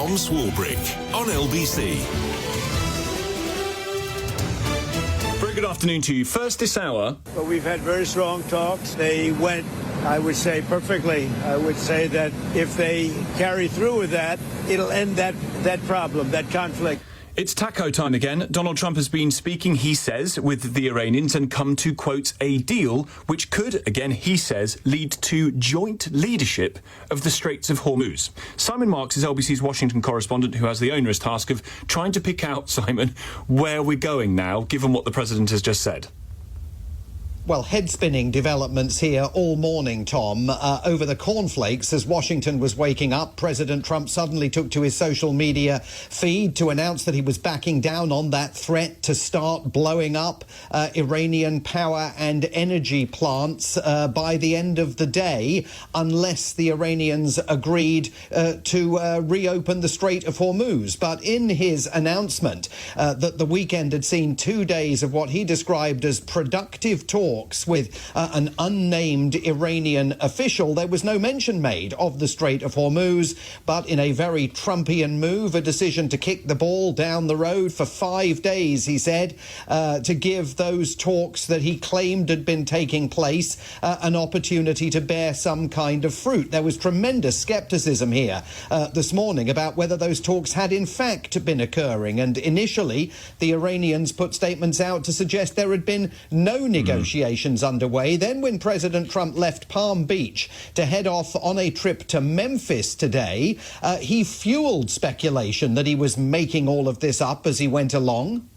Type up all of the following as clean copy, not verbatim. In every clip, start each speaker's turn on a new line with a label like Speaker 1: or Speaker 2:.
Speaker 1: Tom Swarbrick on LBC.
Speaker 2: Very good afternoon to you. First this hour.
Speaker 3: But we've had very strong talks. They went, I would say, perfectly. I would say that if they carry through with that, it'll end that problem, that conflict.
Speaker 2: It's taco time again. Donald Trump has been speaking, he says, with the Iranians and come to, quote, a deal which could, again, he says, lead to joint leadership of the Straits of Hormuz. Simon Marks is LBC's Washington correspondent who has the onerous task of trying to pick out, Simon, where we're going now, given what the president has just said.
Speaker 4: Well, head-spinning developments here all morning, Tom. Over the cornflakes, as Washington was waking up, President Trump suddenly took to his social media feed to announce that he was backing down on that threat to start blowing up Iranian power and energy plants by the end of the day, unless the Iranians agreed to reopen the Strait of Hormuz. But in his announcement that the weekend had seen 2 days of what he described as productive talks with an unnamed Iranian official, there was no mention made of the Strait of Hormuz, but in a very Trumpian move, a decision to kick the ball down the road for 5 days, he said, to give those talks that he claimed had been taking place an opportunity to bear some kind of fruit. There was tremendous skepticism here this morning about whether those talks had in fact been occurring, and initially the Iranians put statements out to suggest there had been no negotiations underway. Then when President Trump left Palm Beach to head off on a trip to Memphis today, he fueled speculation that he was making all of this up as he went along.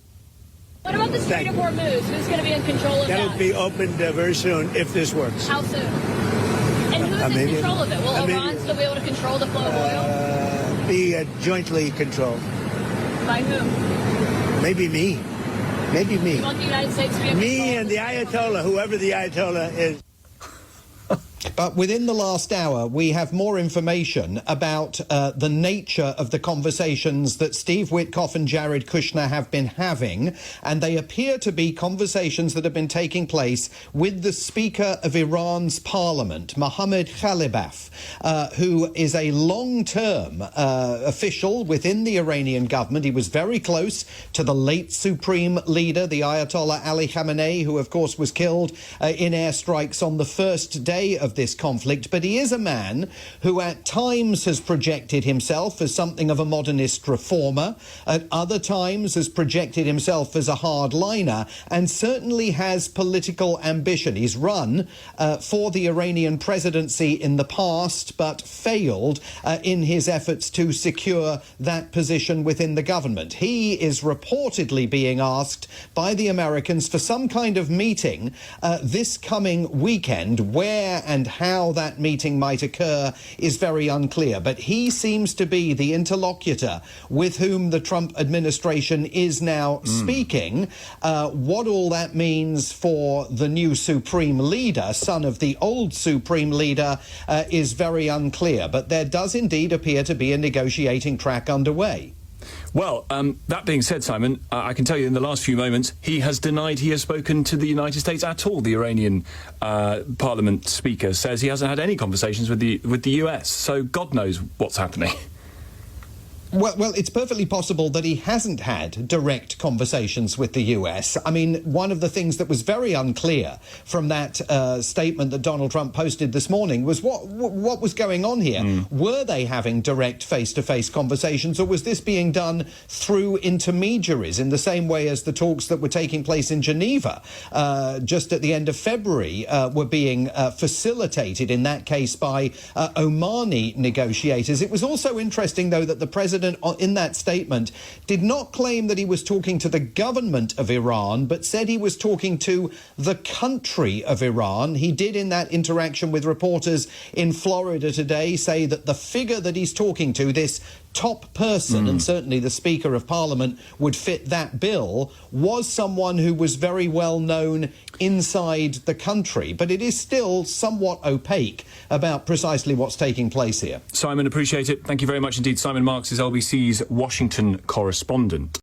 Speaker 5: What about the Strait of Hormuz? Who's going to be in control of that?
Speaker 3: That'll be opened very soon if this works.
Speaker 5: How soon? And who's in control of it? Will Iran still be able to control the flow of oil?
Speaker 3: Be jointly controlled.
Speaker 5: By whom?
Speaker 3: Maybe me. Maybe me.
Speaker 5: You want the United States to be in
Speaker 3: Me
Speaker 5: control
Speaker 3: and the Ayatollah, whoever the Ayatollah is.
Speaker 4: But within the last hour, we have more information about the nature of the conversations that Steve Witkoff and Jared Kushner have been having, and they appear to be conversations that have been taking place with the Speaker of Iran's Parliament, Mohammed Ghalibaf, who is a long-term official within the Iranian government. He was very close to the late Supreme Leader, the Ayatollah Ali Khamenei, who, of course, was killed in airstrikes on the first day of this conflict, but he is a man who at times has projected himself as something of a modernist reformer, at other times has projected himself as a hardliner, and certainly has political ambition. He's run for the Iranian presidency in the past, but failed in his efforts to secure that position within the government. He is reportedly being asked by the Americans for some kind of meeting this coming weekend. Where and how that meeting might occur is very unclear, but he seems to be the interlocutor with whom the Trump administration is now speaking. What all that means for the new Supreme Leader, son of the old Supreme Leader, is very unclear, but there does indeed appear to be a negotiating track underway.
Speaker 2: Well, that being said, Simon, I can tell you in the last few moments, he has denied he has spoken to the United States at all. The Iranian Parliament Speaker says he hasn't had any conversations with the US, so God knows what's happening.
Speaker 4: Well, it's perfectly possible that he hasn't had direct conversations with the US. I mean, one of the things that was very unclear from that statement that Donald Trump posted this morning was what was going on here. Were they having direct face-to-face conversations, or was this being done through intermediaries in the same way as the talks that were taking place in Geneva just at the end of February were being facilitated, in that case, by Omani negotiators? It was also interesting, though, that the president in that statement did not claim that he was talking to the government of Iran, but said he was talking to the country of Iran. He did, in that interaction with reporters in Florida today, say that the figure that he's talking to, this top person, and certainly the Speaker of Parliament would fit that bill, was someone who was very well known inside the country. But it is still somewhat opaque about precisely what's taking place here.
Speaker 2: Simon, appreciate it. Thank you very much indeed. Simon Marks is LBC's Washington correspondent.